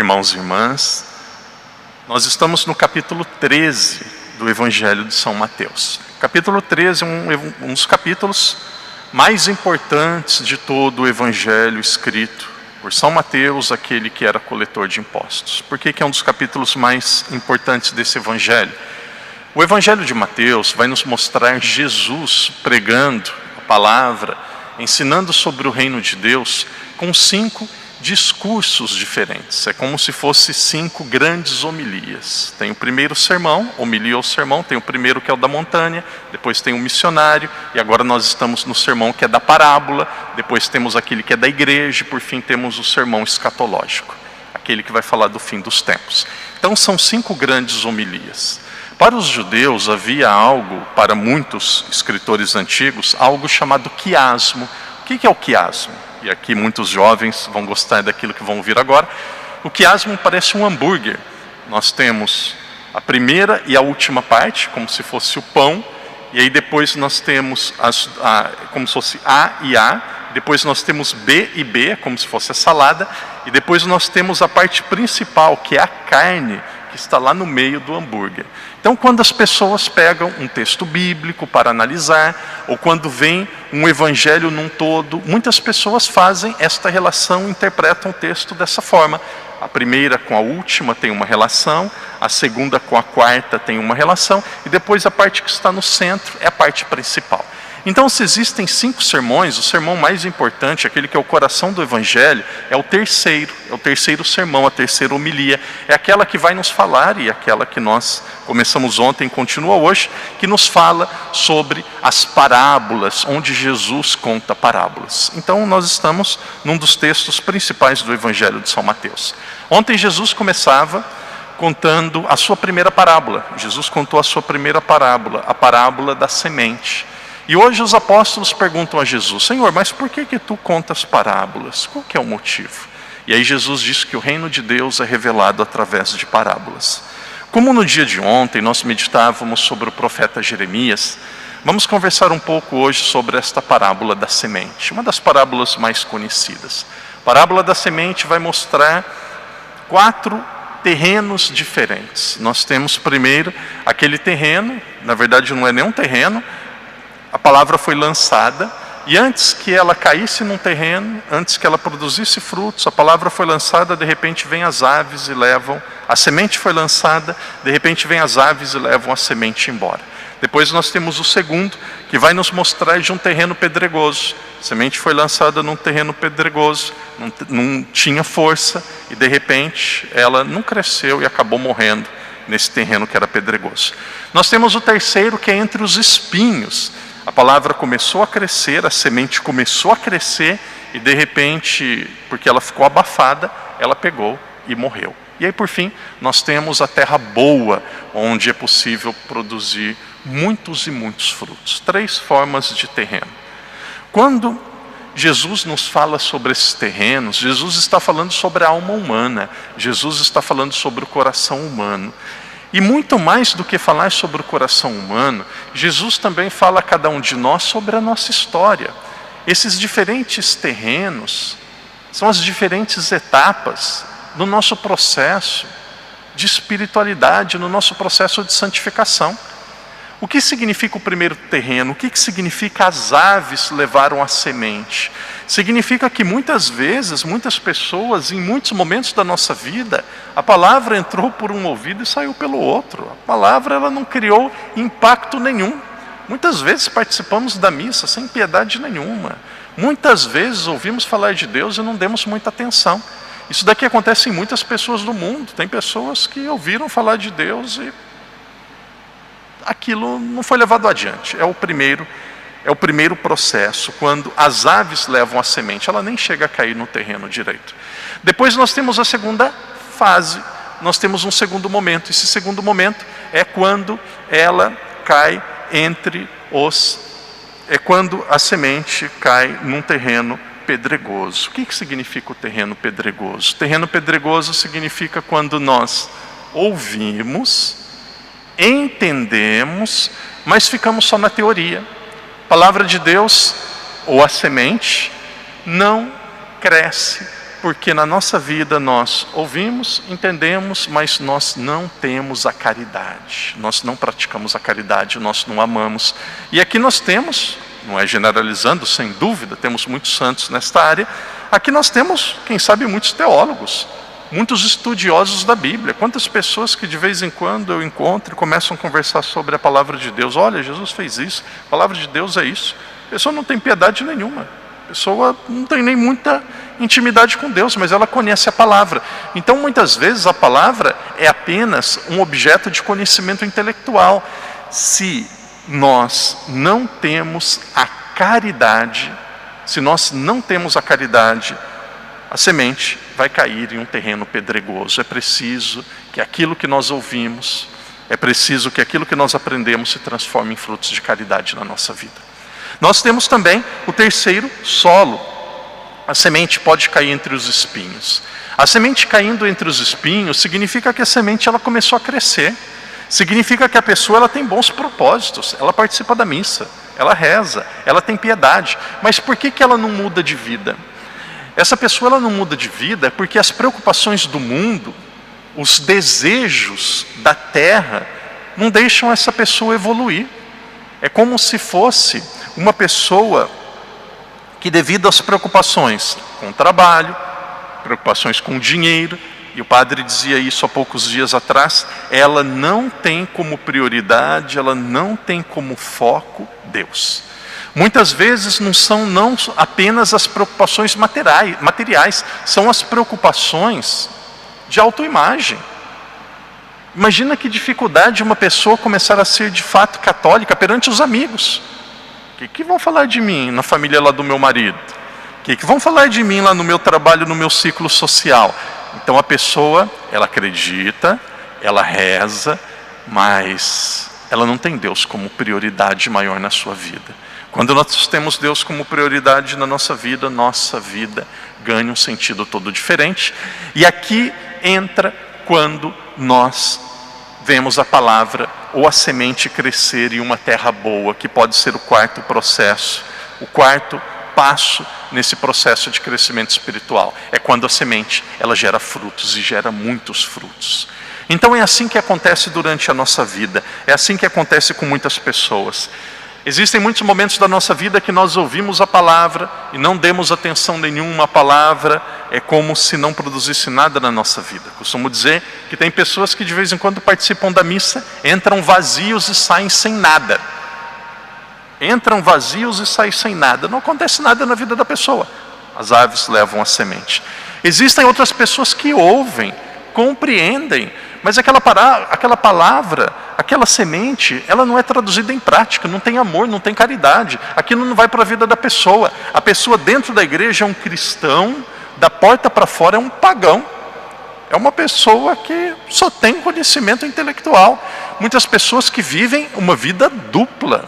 irmãos e irmãs, nós estamos no capítulo 13 do Evangelho de São Mateus. Capítulo 13 é um dos capítulos mais importantes de todo o Evangelho escrito por São Mateus, aquele que era coletor de impostos. Por que é um dos capítulos mais importantes desse Evangelho? O Evangelho de Mateus vai nos mostrar Jesus pregando a palavra, ensinando sobre o reino de Deus, com 5 discursos diferentes. É como se fosse 5 grandes homilias. Tem o primeiro sermão, homilia ou sermão, tem o primeiro que é o da montanha, depois tem o missionário, e agora nós estamos no sermão que é da parábola, depois temos aquele que é da igreja, e por fim temos o sermão escatológico, aquele que vai falar do fim dos tempos. Então são 5 grandes homilias. Para os judeus havia algo, para muitos escritores antigos, algo chamado quiasmo. O que é o quiasmo? E aqui muitos jovens vão gostar daquilo que vão ouvir agora. O quiasmo parece um hambúrguer. Nós temos a primeira e a última parte, como se fosse o pão, e aí depois nós temos como se fosse A e A, depois nós temos B e B, como se fosse a salada, e depois nós temos a parte principal, que é a carne, que está lá no meio do hambúrguer. Então, quando as pessoas pegam um texto bíblico para analisar, ou quando vem um evangelho num todo, muitas pessoas fazem esta relação, interpretam o texto dessa forma. A primeira com a última tem uma relação, a segunda com a quarta tem uma relação, e depois a parte que está no centro é a parte principal. Então, se existem 5 sermões, o sermão mais importante, aquele que é o coração do Evangelho, é o terceiro sermão, a terceira homilia. É aquela que vai nos falar, e aquela que nós começamos ontem e continua hoje, que nos fala sobre as parábolas, onde Jesus conta parábolas. Então, nós estamos num dos textos principais do Evangelho de São Mateus. Ontem Jesus começava contando a sua primeira parábola. Jesus contou a sua primeira parábola, a parábola da semente. E hoje os apóstolos perguntam a Jesus: Senhor, mas por que tu contas parábolas? Qual que é o motivo? E aí Jesus diz que o reino de Deus é revelado através de parábolas. Como no dia de ontem nós meditávamos sobre o profeta Jeremias, vamos conversar um pouco hoje sobre esta parábola da semente, uma das parábolas mais conhecidas. A parábola da semente vai mostrar 4 terrenos diferentes. Nós temos primeiro aquele terreno, na verdade não é nem um terreno, a palavra foi lançada, e antes que ela caísse num terreno, antes que ela produzisse frutos, a palavra foi lançada, de repente vem as aves e levam, a semente foi lançada, de repente vem as aves e levam a semente embora. Depois nós temos o segundo, que vai nos mostrar de um terreno pedregoso. A semente foi lançada num terreno pedregoso, não tinha força, e de repente ela não cresceu e acabou morrendo nesse terreno que era pedregoso. Nós temos o terceiro, que é entre os espinhos. A palavra começou a crescer, a semente começou a crescer, e de repente, porque ela ficou abafada, ela pegou e morreu. E aí por fim, nós temos a terra boa, onde é possível produzir muitos e muitos frutos. 3 formas de terreno. Quando Jesus nos fala sobre esses terrenos, Jesus está falando sobre a alma humana, Jesus está falando sobre o coração humano. E muito mais do que falar sobre o coração humano, Jesus também fala a cada um de nós sobre a nossa história. Esses diferentes terrenos são as diferentes etapas no nosso processo de espiritualidade, no nosso processo de santificação. O que significa o primeiro terreno? O que significa as aves levaram a semente? Significa que muitas vezes, muitas pessoas, em muitos momentos da nossa vida, a palavra entrou por um ouvido e saiu pelo outro. A palavra ela não criou impacto nenhum. Muitas vezes participamos da missa sem piedade nenhuma. Muitas vezes ouvimos falar de Deus e não demos muita atenção. Isso daqui acontece em muitas pessoas do mundo. Tem pessoas que ouviram falar de Deus e aquilo não foi levado adiante. É o primeiro processo, quando as aves levam a semente, ela nem chega a cair no terreno direito. Depois nós temos a segunda fase, nós temos um segundo momento. Esse segundo momento é quando ela cai é quando a semente cai num terreno pedregoso. O que significa o terreno pedregoso? O terreno pedregoso significa quando nós ouvimos, entendemos, mas ficamos só na teoria. A palavra de Deus, ou a semente, não cresce porque na nossa vida nós ouvimos, entendemos, mas nós não temos a caridade. Nós não praticamos a caridade, nós não amamos. E aqui nós temos, não é generalizando, sem dúvida, temos muitos santos nesta área. Aqui nós temos, quem sabe, muitos teólogos, muitos estudiosos da Bíblia. Quantas pessoas que de vez em quando eu encontro e começam a conversar sobre a palavra de Deus. Olha, Jesus fez isso, a palavra de Deus é isso. A pessoa não tem piedade nenhuma. A pessoa não tem nem muita intimidade com Deus, mas ela conhece a palavra. Então, muitas vezes, a palavra é apenas um objeto de conhecimento intelectual. Se nós não temos a caridade, a semente vai cair em um terreno pedregoso. É preciso que aquilo que nós ouvimos, é preciso que aquilo que nós aprendemos se transforme em frutos de caridade na nossa vida. Nós temos também o terceiro solo. A semente pode cair entre os espinhos. A semente caindo entre os espinhos significa que a semente ela começou a crescer. Significa que a pessoa ela tem bons propósitos, ela participa da missa, ela reza, ela tem piedade. Mas por que ela não muda de vida? Essa pessoa ela não muda de vida porque as preocupações do mundo, os desejos da terra, não deixam essa pessoa evoluir. É como se fosse uma pessoa que, devido às preocupações com o trabalho, preocupações com o dinheiro, e o padre dizia isso há poucos dias atrás, ela não tem como prioridade, ela não tem como foco Deus. Muitas vezes não são apenas as preocupações materiais, são as preocupações de autoimagem. Imagina que dificuldade uma pessoa começar a ser de fato católica perante os amigos. O que vão falar de mim na família lá do meu marido? O que vão falar de mim lá no meu trabalho, no meu ciclo social? Então a pessoa, ela acredita, ela reza, mas ela não tem Deus como prioridade maior na sua vida. Quando nós temos Deus como prioridade na nossa vida ganha um sentido todo diferente. E aqui entra quando nós vemos a palavra ou a semente crescer em uma terra boa, que pode ser o quarto processo, o quarto passo nesse processo de crescimento espiritual. É quando a semente ela gera frutos e gera muitos frutos. Então é assim que acontece durante a nossa vida, é assim que acontece com muitas pessoas. Existem muitos momentos da nossa vida que nós ouvimos a palavra e não demos atenção nenhuma à palavra, é como se não produzisse nada na nossa vida. Costumo dizer que tem pessoas que de vez em quando participam da missa, entram vazios e saem sem nada. Entram vazios e saem sem nada. Não acontece nada na vida da pessoa. As aves levam a semente. Existem outras pessoas que ouvem, compreendem, mas aquela palavra, aquela semente, ela não é traduzida em prática, não tem amor, não tem caridade. Aquilo não vai para a vida da pessoa. A pessoa dentro da igreja é um cristão, da porta para fora é um pagão. É uma pessoa que só tem conhecimento intelectual. Muitas pessoas que vivem uma vida dupla.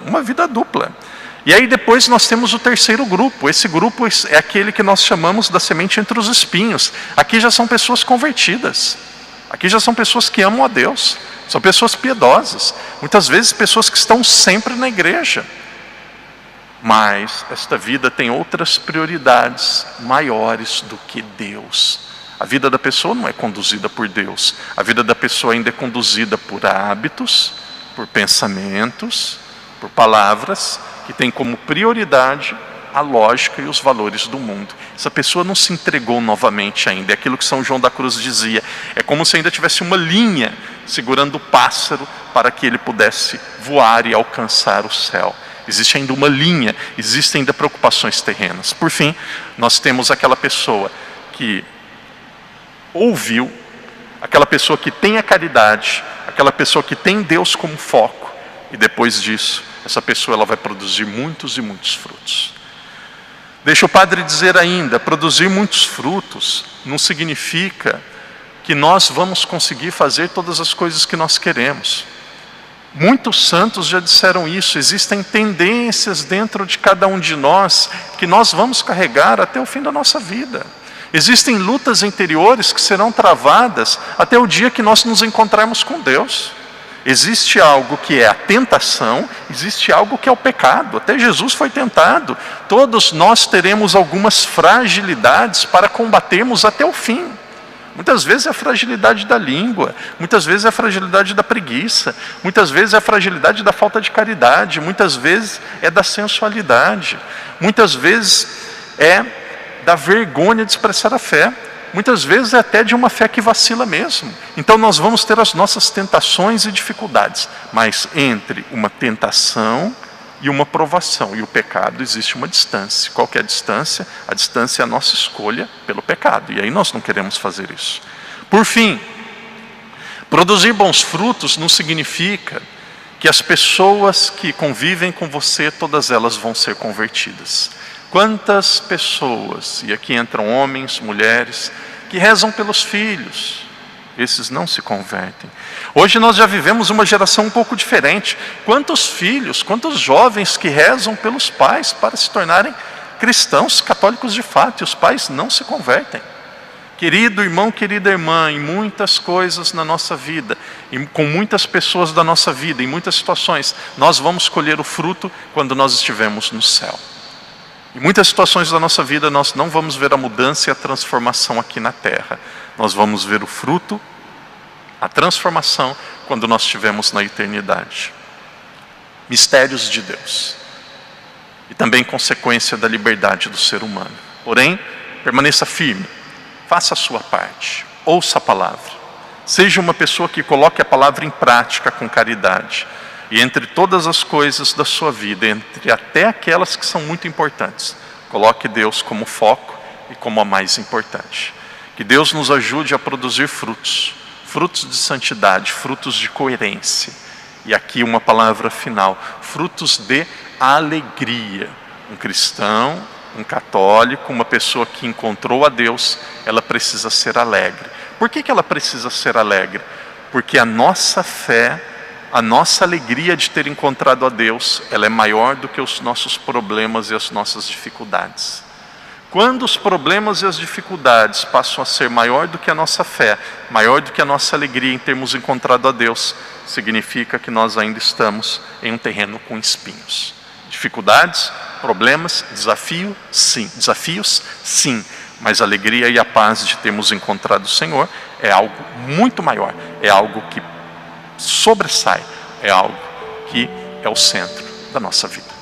E aí depois nós temos o terceiro grupo. Esse grupo é aquele que nós chamamos da semente entre os espinhos. Aqui já são pessoas convertidas. Aqui já são pessoas que amam a Deus. São pessoas piedosas. Muitas vezes pessoas que estão sempre na igreja. Mas esta vida tem outras prioridades maiores do que Deus. A vida da pessoa não é conduzida por Deus. A vida da pessoa ainda é conduzida por hábitos, por pensamentos, por palavras que têm como prioridade a lógica e os valores do mundo. Essa pessoa não se entregou novamente ainda. É aquilo que São João da Cruz dizia. É como se ainda tivesse uma linha segurando o pássaro para que ele pudesse voar e alcançar o céu. Existe ainda uma linha, existem ainda preocupações terrenas. Por fim, nós temos aquela pessoa que ouviu, aquela pessoa que tem a caridade, aquela pessoa que tem Deus como foco, e depois disso, essa pessoa ela vai produzir muitos e muitos frutos. Deixa o padre dizer ainda, produzir muitos frutos não significa que nós vamos conseguir fazer todas as coisas que nós queremos. Muitos santos já disseram isso, existem tendências dentro de cada um de nós que nós vamos carregar até o fim da nossa vida. Existem lutas interiores que serão travadas até o dia que nós nos encontrarmos com Deus. Existe algo que é a tentação, existe algo que é o pecado. Até Jesus foi tentado. Todos nós teremos algumas fragilidades para combatermos até o fim. Muitas vezes é a fragilidade da língua, muitas vezes é a fragilidade da preguiça, muitas vezes é a fragilidade da falta de caridade, muitas vezes é da sensualidade, muitas vezes é da vergonha de expressar a fé, muitas vezes é até de uma fé que vacila mesmo. Então nós vamos ter as nossas tentações e dificuldades, mas entre uma tentação e uma provação e o pecado existe uma distância. Qual que é a distância? A distância é a nossa escolha pelo pecado, e aí nós não queremos fazer isso. Por fim, produzir bons frutos não significa que as pessoas que convivem com você, todas elas vão ser convertidas. Quantas pessoas, e aqui entram homens, mulheres, que rezam pelos filhos, esses não se convertem. Hoje nós já vivemos uma geração um pouco diferente. Quantos filhos, quantos jovens que rezam pelos pais para se tornarem cristãos, católicos de fato, e os pais não se convertem. Querido irmão, querida irmã, em muitas coisas na nossa vida, com muitas pessoas da nossa vida, em muitas situações, nós vamos colher o fruto quando nós estivermos no céu. Em muitas situações da nossa vida nós não vamos ver a mudança e a transformação aqui na terra. Nós vamos ver o fruto, a transformação, quando nós estivermos na eternidade. Mistérios de Deus. E também consequência da liberdade do ser humano. Porém, permaneça firme. Faça a sua parte. Ouça a palavra. Seja uma pessoa que coloque a palavra em prática com caridade. E entre todas as coisas da sua vida, entre até aquelas que são muito importantes, coloque Deus como foco e como a mais importante. Que Deus nos ajude a produzir frutos, frutos de santidade, frutos de coerência. E aqui uma palavra final, frutos de alegria. Um cristão, um católico, uma pessoa que encontrou a Deus, ela precisa ser alegre. Por que ela precisa ser alegre? Porque a nossa fé, a nossa alegria de ter encontrado a Deus, ela é maior do que os nossos problemas e as nossas dificuldades. Quando os problemas e as dificuldades passam a ser maior do que a nossa fé, maior do que a nossa alegria em termos encontrado a Deus, significa que nós ainda estamos em um terreno com espinhos. Dificuldades, problemas, desafios, sim, mas a alegria e a paz de termos encontrado o Senhor é algo muito maior, é algo que sobressai, é algo que é o centro da nossa vida.